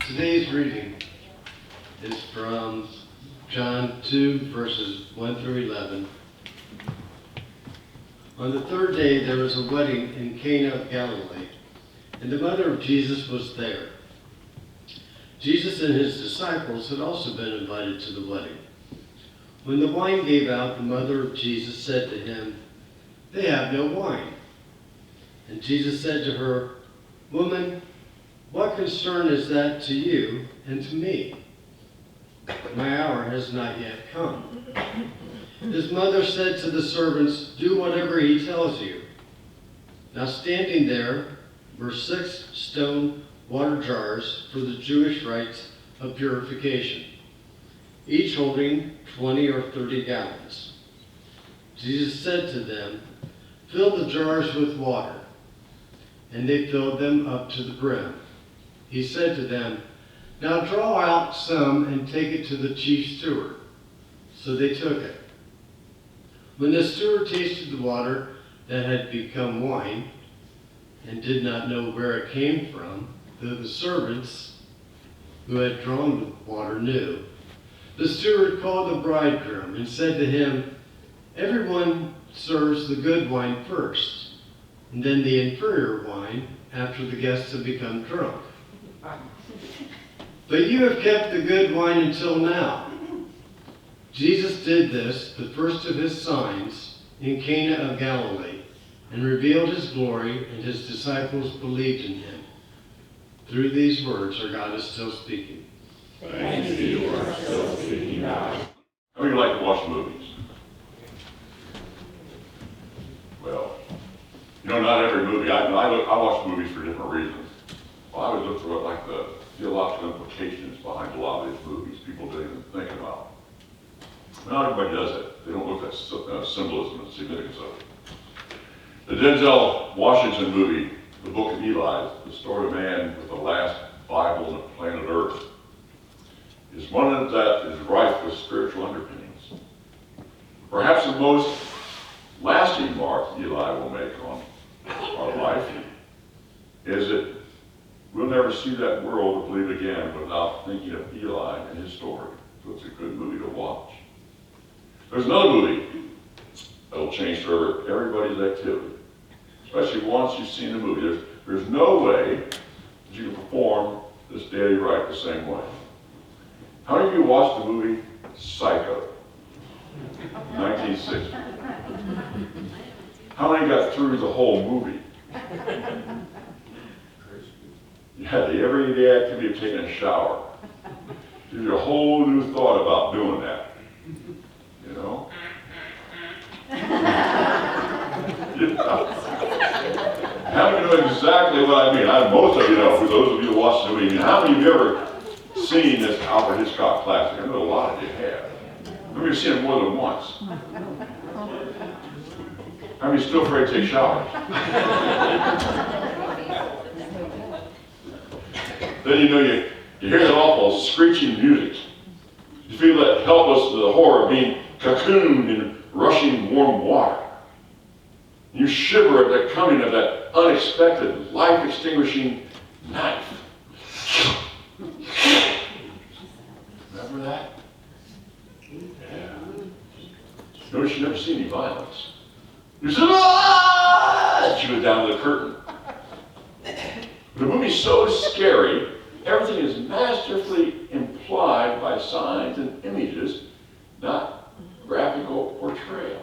Today's reading is from John 2, verses 1 through 11. On the third day there was a wedding in Cana of Galilee, and the mother of Jesus was there. Jesus and his disciples had also been invited to the wedding. When the wine gave out, the mother of Jesus said to him, "They have no wine." And Jesus said to her, "Woman, what concern is that to you and to me? My hour has not yet come." His mother said to the servants, "Do whatever he tells you." Now standing there were 6 stone water jars for the Jewish rites of purification, each holding 20 or 30 gallons. Jesus said to them, "Fill the jars with water." And they filled them up to the brim. He said to them, "Now draw out some and take it to the chief steward." So they took it. When the steward tasted the water that had become wine, and did not know where it came from, though the servants who had drawn the water knew, the steward called the bridegroom and said to him, "Everyone serves the good wine first, and then the inferior wine after the guests have become drunk. But you have kept the good wine until now." Jesus did this, the first of his signs, in Cana of Galilee, and revealed his glory, and his disciples believed in him. Through these words, our God is still speaking. Thanks be to our still speaking God. How many like to watch movies? Well, not every movie. I watch movies for different reasons. Well, I always look for like the theological implications behind a lot of these movies people don't even think about. Not everybody does it. They don't look at symbolism and significance of it. The Denzel Washington movie, The Book of Eli, the story of man with the last Bible on planet Earth, is one that is rife with spiritual underpinnings. Perhaps the most lasting mark Eli will make on our life is that we'll never see that world or believe again without thinking of Eli and his story. So it's a good movie to watch. There's another movie that'll change forever everybody's activity, especially once you've seen the movie. There's no way that you can perform this daily rite the same way. How many of you watched the movie Psycho, 1960? How many got through the whole movie? Yeah, the everyday activity of taking a shower gives you a whole new thought about doing that. How many know exactly what I mean? Most of you know, for those of you who watch the movie. How many of you have ever seen this Alfred Hitchcock classic? I know a lot of you have. How many have seen it more than once? How many are still afraid to take showers? Then you hear that awful screeching music. You feel that helpless, the horror of being cocooned in rushing warm water. You shiver at the coming of that unexpected, life-extinguishing knife. Remember that? Yeah. Notice you never see any violence. You said, "Ah!" She went down to the curtain. The movie's so scary, everything is masterfully implied by signs and images, not graphical portrayal.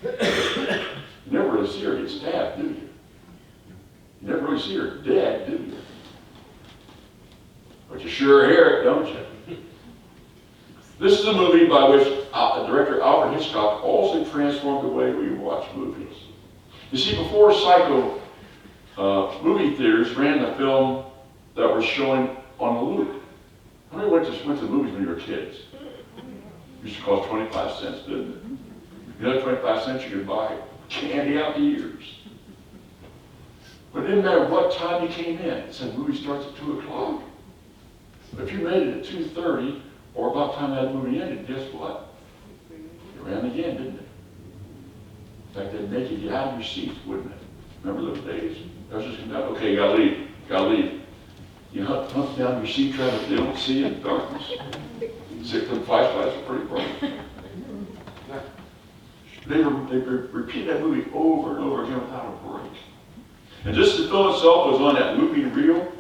You never really see her get stabbed, do you? You never really see her dead, do you? But you sure hear it, don't you? This is a movie by which director Alfred Hitchcock also transformed the way we watch movies. You see, before Psycho, movie theaters ran the film that was showing on the loop. How many went to the movies when you were kids? It used to cost 25 cents, didn't it? You had 25 cents, you could buy candy out the ears. But it didn't matter what time you came in. It said the movie starts at 2 o'clock. But if you made it at 2:30, or about the time that movie ended, guess what? It ran again, didn't it? In fact, they'd make you get out of your seats, wouldn't it? Remember those days? I was just, okay, you gotta leave. You hunt down your sheep, try to, they don't see you in the darkness. See, the flashlights are pretty bright. They repeat that movie over and over again without a break. And just the film itself was on that looping reel.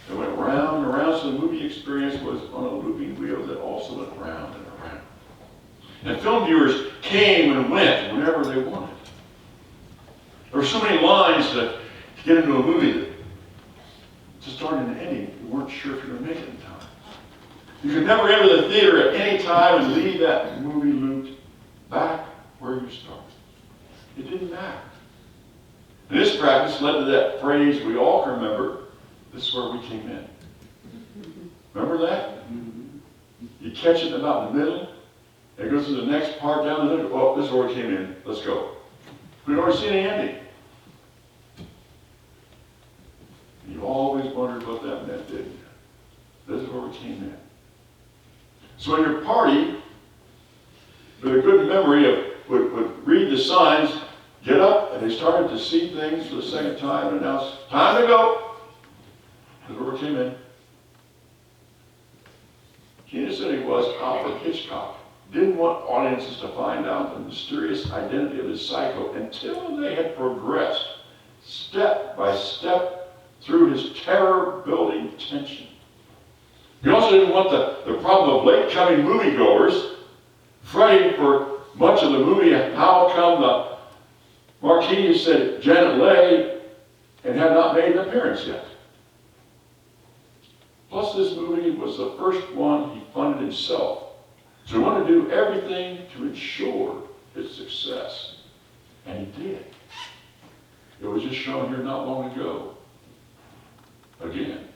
It went round and around, so the movie experience was on a looping wheel that also went round and around. And film viewers came and went whenever they wanted. There were so many lines to get into a movie that to start and ending, you weren't sure if you were going to make it in time. You could never enter the theater at any time and leave that movie looped back where you started. It didn't matter. And this practice led to that phrase we all can remember, this is where we came in. Remember that? You catch it about in the middle, and it goes to the next part down the middle. Well, this is where we came in. Let's go. We'd already seen the ending. You always wondered what that meant, didn't you? This is where we came in. So in your party, with a good memory of would read the signs, get up, and they started to see things for the second time and announce, time to go. This is where we came in. Genius said he was Alfred Hitchcock. Didn't want audiences to find out the mysterious identity of his psycho until they had progressed step by step through his terror-building tension. He also didn't want the problem of late-coming moviegoers fretting for much of the movie. How come the marquee said Janet Leigh and had not made an appearance yet? Plus, this movie was the first one he funded himself. So he wanted to do everything to ensure its success. And he did. It was just shown here not long ago. Again,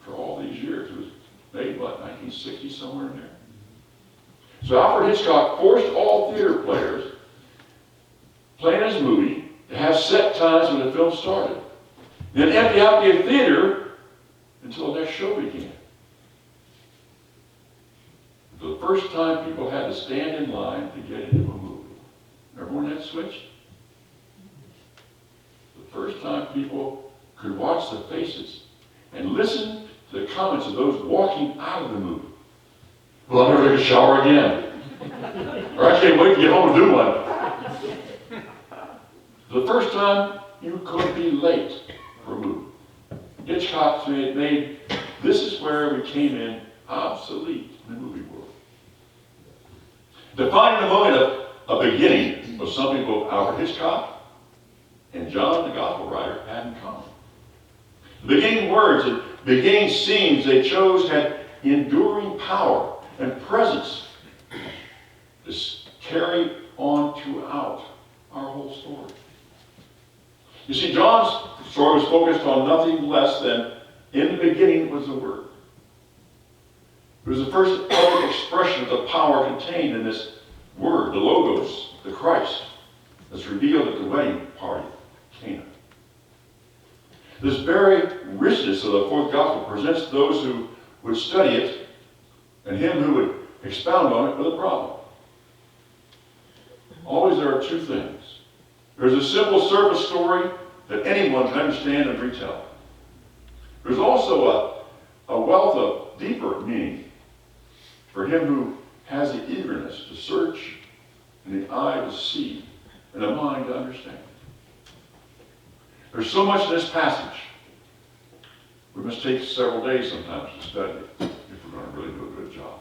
for all these years. It was made, what, 1960, somewhere in there? So Alfred Hitchcock forced all theater players playing his movie to have set times when the film started. Then empty out the theater until the next show began. For the first time, people had to stand in line to get into a movie. Remember when that switched? The first time people could watch the faces and listen to the comments of those walking out of the movie. Well, I'll never take a shower again. Or I can't wait to get home and do one. The first time you could be late for a movie. Hitchcock made this is where we came in obsolete in the movie world. Defining the moment of a beginning was something both Alfred Hitchcock and John, the gospel writer, had in common. The beginning words and beginning scenes they chose had enduring power and presence to carry on throughout our whole story. You see, John's story was focused on nothing less than, in the beginning was the Word. It was the first public expression of the power contained in this Word, the Logos, the Christ, that's revealed at the wedding party, Cana. This very richness of the fourth gospel presents those who would study it and him who would expound on it with a problem. Always there are two things. There's a simple surface story that anyone can understand and retell. There's also a wealth of deeper meaning for him who has the eagerness to search and the eye to see and a mind to understand. There's so much in this passage. We must take several days sometimes to study it if we're going to really do a good job.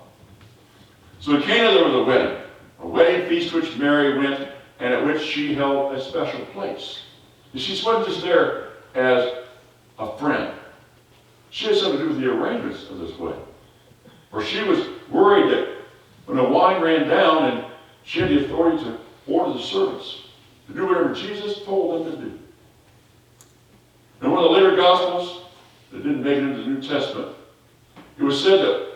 So in Cana there was a wedding feast to which Mary went and at which she held a special place. She wasn't just there as a friend. She had something to do with the arrangements of this wedding. For she was worried that when the wine ran down and she had the authority to order the servants to do whatever Jesus told them to do. In one of the later Gospels that didn't make it into the New Testament, it was said that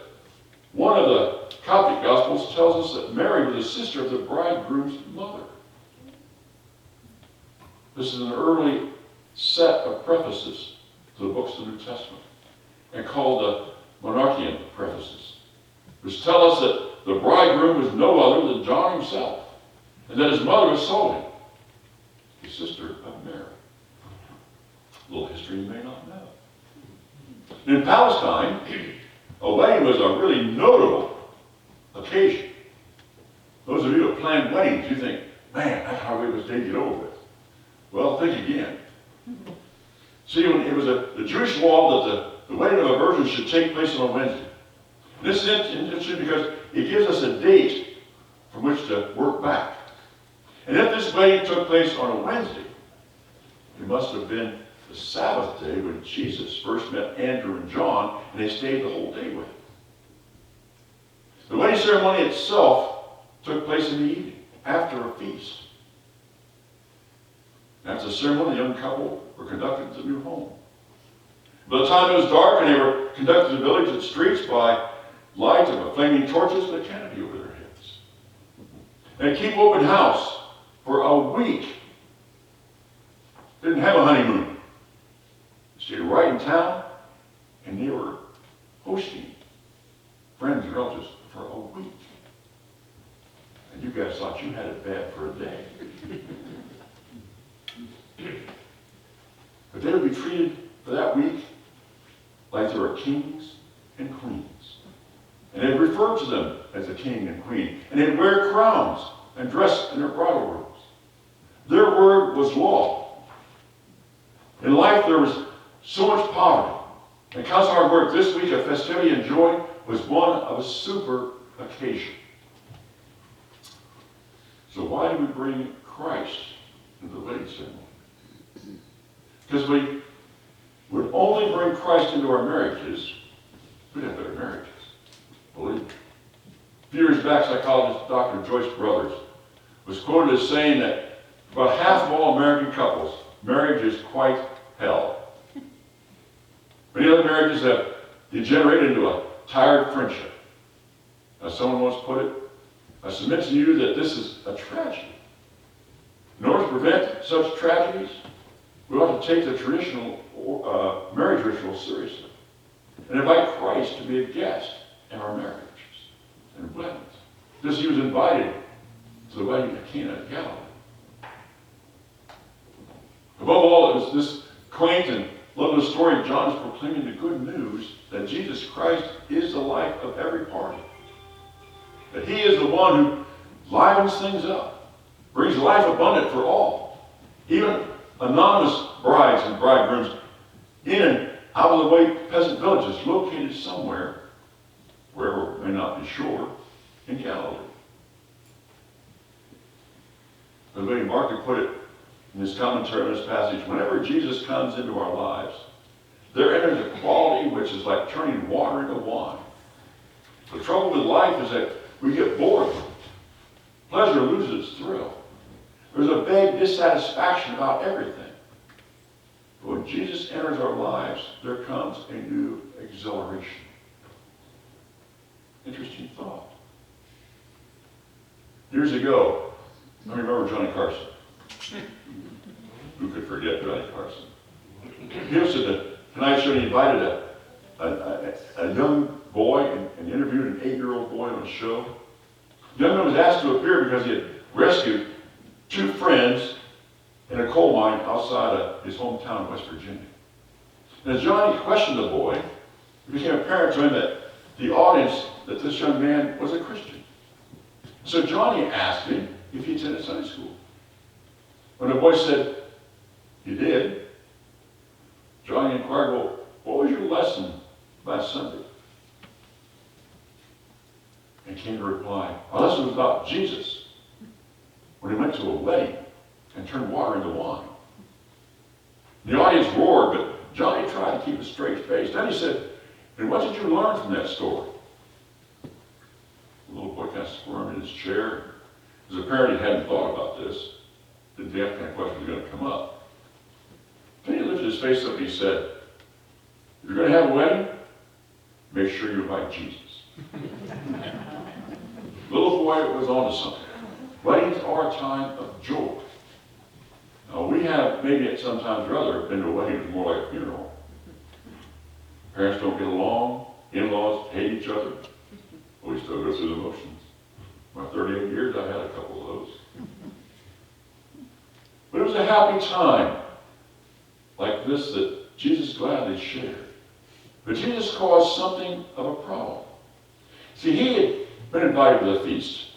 one of the Coptic Gospels tells us that Mary was the sister of the bridegroom's mother. This is an early set of prefaces to the books of the New Testament and called the Monarchian prefaces, which tell us that the bridegroom was no other than John himself and that his mother was Salome, the sister of Mary. A little history you may not know. In Palestine, a wedding was a really notable occasion. Those of you who planned weddings, you think, man, that's how we was to get over with. Well, think again. See, when it was the Jewish law that the wedding of a virgin should take place on a Wednesday. This is interesting because it gives us a date from which to work back. And if this wedding took place on a Wednesday, it must have been the Sabbath day when Jesus first met Andrew and John, and they stayed the whole day with him. The wedding ceremony itself took place in the evening, after a feast. After the ceremony, the young couple were conducted to the new home. By the time it was dark and they were conducted to the village and streets by light of flaming torches with a canopy over their heads. And keep open house for a week. Didn't have a honeymoon. Stayed right in town, and they were hosting friends and relatives for a week. And you guys thought you had it bad for a day. But they would be treated for that week like they were kings and queens. And they'd refer to them as a king and queen. And they'd wear crowns and dress in their bridal robes. Their word was law. In life, there was so much poverty. And constant hard work. This week of festivity and joy was one of a super occasion. So why do we bring Christ into the wedding ceremony? Because we would only bring Christ into our marriages, we'd have better marriages. Believe me. A few years back, psychologist Dr. Joyce Brothers was quoted as saying that for about half of all American couples, marriage is quite hell. Many other marriages have degenerated into a tired friendship. As someone once put it, I submit to you that this is a tragedy. In order to prevent such tragedies, we ought to take the traditional marriage ritual seriously and invite Christ to be a guest in our marriages and weddings. Just as he was invited to the wedding at Cana of Galilee. Above all, it was this quaint and lovely story of John is proclaiming the good news that Jesus Christ is the life of every party. That he is the one who livens things up, brings life abundant for all. Even anonymous brides and bridegrooms in and out of the way peasant villages located somewhere, wherever may not be sure, in Galilee. The way Mark had put it in his commentary on this passage, whenever Jesus comes into our lives, there enters a quality which is like turning water into wine. The trouble with life is that we get bored with it. Pleasure loses its thrill. There's a vague dissatisfaction about everything. But when Jesus enters our lives, there comes a new exhilaration. Interesting thought. Years ago, I remember Johnny Carson. Who could forget Johnny Carson? He was at the Tonight Show and he invited a young boy and interviewed an 8-year-old boy on the show. The young man was asked to appear because he had rescued 2 friends in a coal mine outside of his hometown of West Virginia. And as Johnny questioned the boy, it became apparent to him that the audience, that this young man was a Christian. So Johnny asked him if he attended Sunday school. When the boy said he did, Johnny inquired, well, what was your lesson last Sunday? And came to reply, my lesson was about Jesus when he went to a wedding and turned water into wine. The audience roared, but Johnny tried to keep a straight face. Then he said, and what did you learn from that story? The little boy kind of squirmed in his chair. It was apparent he hadn't thought about this. Didn't think that kind of question was going to come up. Then he lifted his face up and he said, if you're going to have a wedding, make sure you invite Jesus. The little boy was on to something. Weddings are a time of joy. Now, we have maybe at some times or other been to a wedding that's more like a funeral. Parents don't get along, in-laws hate each other, but we still go through the motions. My 38 years, I've had a couple of those. But it was a happy time like this that Jesus gladly shared. But Jesus caused something of a problem. See, he had been invited to the feast,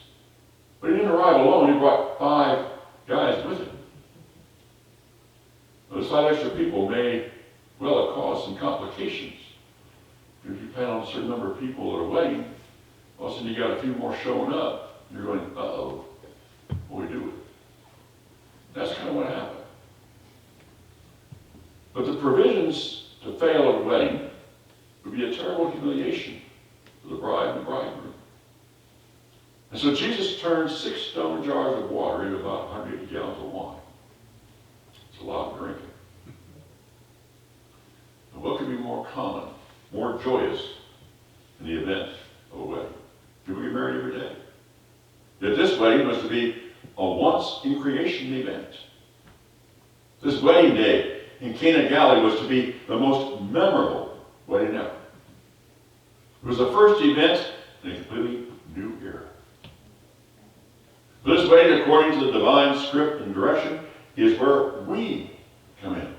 but he didn't arrive alone. He brought 5 guys with him. Those 5 extra people may well have caused some complications. If you plan on a certain number of people at a wedding, all of a sudden you got a few more showing up. You're going, uh-oh, what do we do with it? That's kind of what happened. But the provisions to fail at a wedding would be a terrible humiliation for the bride and the bridegroom. And so Jesus turned 6 stone jars of water into about 180 gallons of wine. It's a lot of drinking. And what could be more common, more joyous in the event of a wedding? People get married every day. Yet this wedding was to be a once-in-creation event. This wedding day in Cana of Galilee was to be the most memorable wedding ever. It was the first event in a completely new era. This wedding, according to the divine script and direction, is where we come in.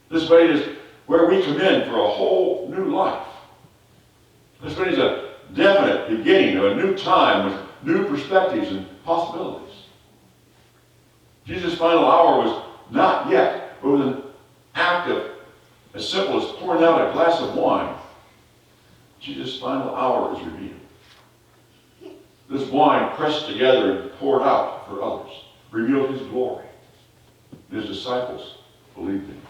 This wedding is where we come in for a whole new life. This wedding is a definite beginning of a new time with new perspectives and possibilities. Jesus' final hour was not yet, but was an act of as simple as pouring out a glass of wine. Jesus' final hour is revealed. This wine pressed together and poured out for others revealed his glory. His disciples believed in him.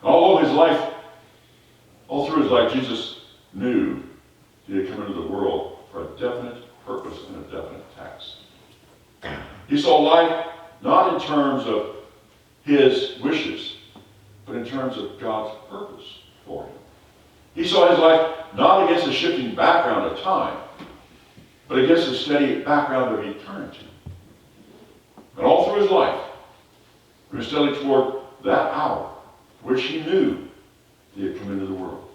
All through his life, Jesus knew he had come into the world for a definite purpose and a definite task. He saw life not in terms of his wishes, but in terms of God's purpose for him. He saw his life not against the shifting background of time, but against the steady background of eternity. And all through his life, he was steadily toward that hour, which he knew he had come into the world.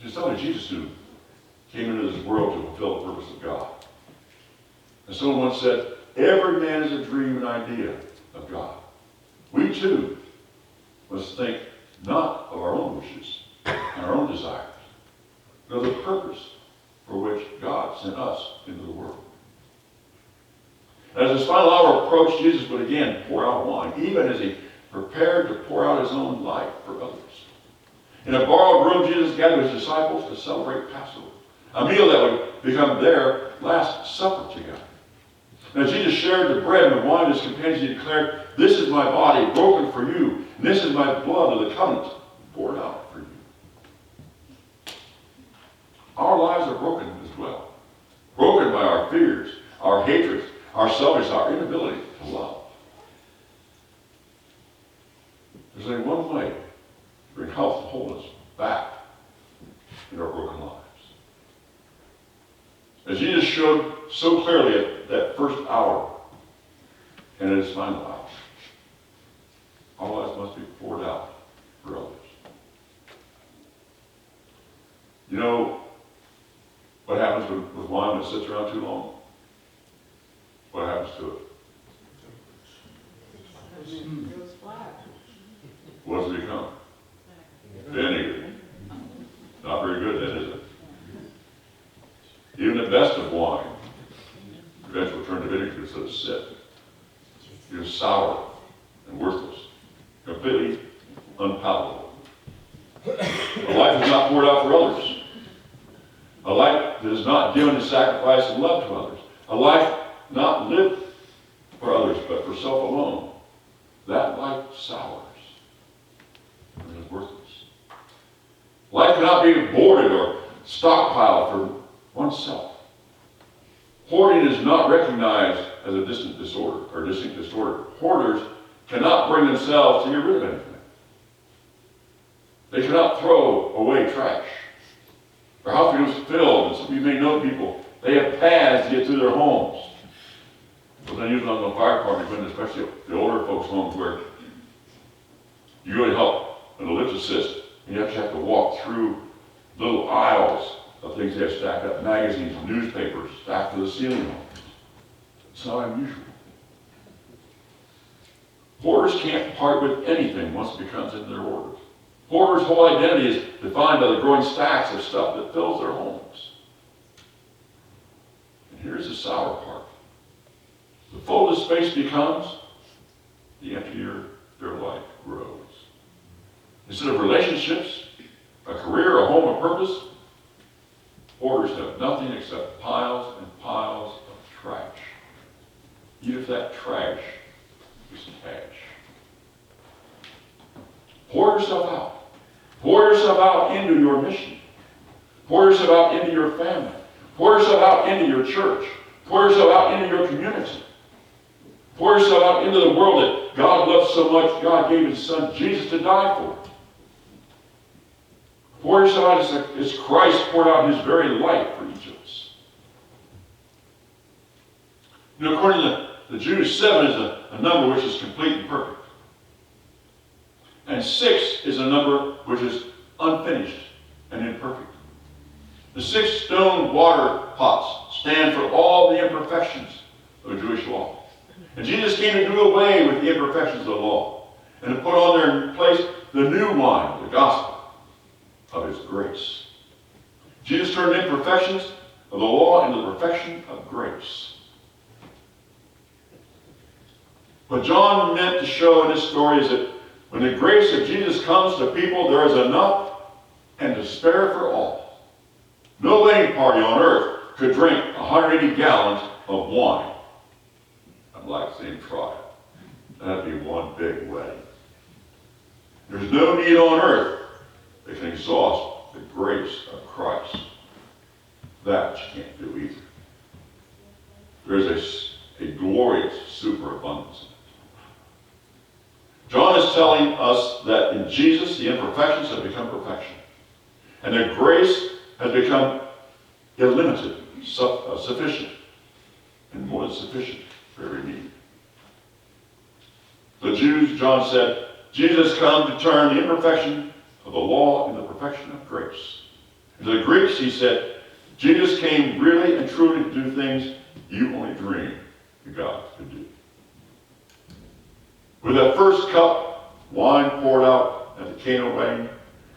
It's only Jesus who came into this world to fulfill the purpose of God. And someone once said, every man is a dream and idea of God. We too must think not of our own wishes and our own desires, but of the purpose for which God sent us into the world. As his final hour approached, Jesus would again pour out wine, even as he prepared to pour out his own life for others. In a borrowed room, Jesus gathered his disciples to celebrate Passover, a meal that would become their last supper together. Now Jesus shared the bread and the wine with his companions. He declared, "This is my body broken for you, and this is my blood of the covenant poured out for you." Our lives are broken as well. Broken by our fears, our hatreds, our selfishness, our inability to love. There's only one way to bring health and wholeness back in our broken lives. As Jesus showed so clearly at that first hour and at his final hour, our lives must be poured out for others. You know what happens with wine when it sits around too long? What happens to it? What does it become? Vinegar. Not very good then, is it? Even the best of wine eventually will turn to vinegar instead of sit. It is sour and worthless, completely unpalatable. A life is not poured out for others. A life that is not given to sacrifice and love to others. A life not lived for others, but for self alone. That life sours and is worthless. Life cannot be hoarded or stockpiled for oneself. Hoarding is not recognized as a distinct disorder. Hoarders cannot bring themselves to get rid of anything. They cannot throw away trash. Their house becomes filled, and some of you may know people, they have paths to get through their homes. But then usually on the fire department, especially the older folks' homes where you go to help an lift assist, and you have to walk through little aisles of things they have stacked up, magazines, newspapers, stacked to the ceiling. It's not unusual. Hoarders can't part with anything once it becomes in their orders. Hoarders' whole identity is defined by the growing stacks of stuff that fills their homes. And here's the sour part. The fuller the space becomes, the emptier their life grows. Instead of relationships, a career, a home, a purpose, hoarders have nothing except piles and piles of trash. Even if that trash is cash. Pour yourself out. Pour yourself out into your mission. Pour yourself out into your family. Pour yourself out into your church. Pour yourself out into your community. Pour yourself out into the world that God loves so much, God gave His Son Jesus to die for. Pour yourself out as Christ poured out His very life for each of us. You know, according to the Jews, 7 is a number which is complete and perfect. And 6 is a number which is unfinished and imperfect. The 6 stone water pots stand for all the imperfections of Jewish law. And Jesus came to do away with the imperfections of the law and to put on their place the new wine, the gospel of His grace. Jesus turned the imperfections of the law into the perfection of grace. What John meant to show in this story is that when the grace of Jesus comes to people, there is enough and to spare for all. No wedding party on earth could drink 180 gallons of wine. I'd like to see him try it. That'd be one big wedding. There's no need on earth that can exhaust the grace of Christ. That you can't do either. There's a glorious superabundance. John is telling us that in Jesus, the imperfections have become perfection. And that grace has become illimited, sufficient, and more than sufficient for every need. The Jews, John said, Jesus come to turn the imperfection of the law into the perfection of grace. And to the Greeks, he said, Jesus came really and truly to do things you only dreamed that God could do. With that first cup, wine poured out at the Cana wedding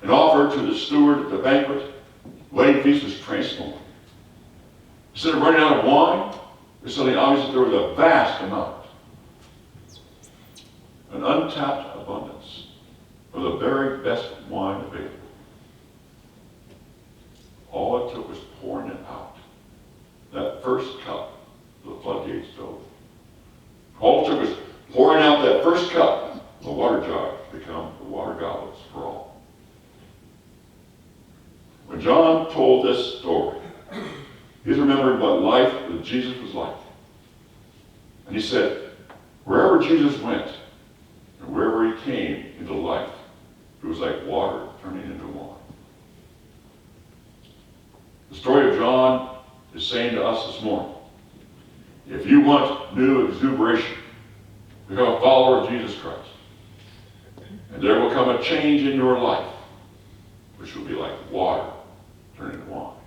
and offered to the steward at the banquet, the wedding feast was transformed. Instead of running out of wine, there's something obvious that there was a vast amount, an untapped abundance of the very best wine available. All it took was pouring it out. That first cup, the floodgates opened. All it took was pouring out that first cup, the water jar become the water goblets for all. When John told this story, he's remembering what life with Jesus was like. And he said, wherever Jesus went, and wherever he came into life, it was like water turning into wine. The story of John is saying to us this morning, if you want new exuberation, become a follower of Jesus Christ. And there will come a change in your life, which will be like water turning to wine.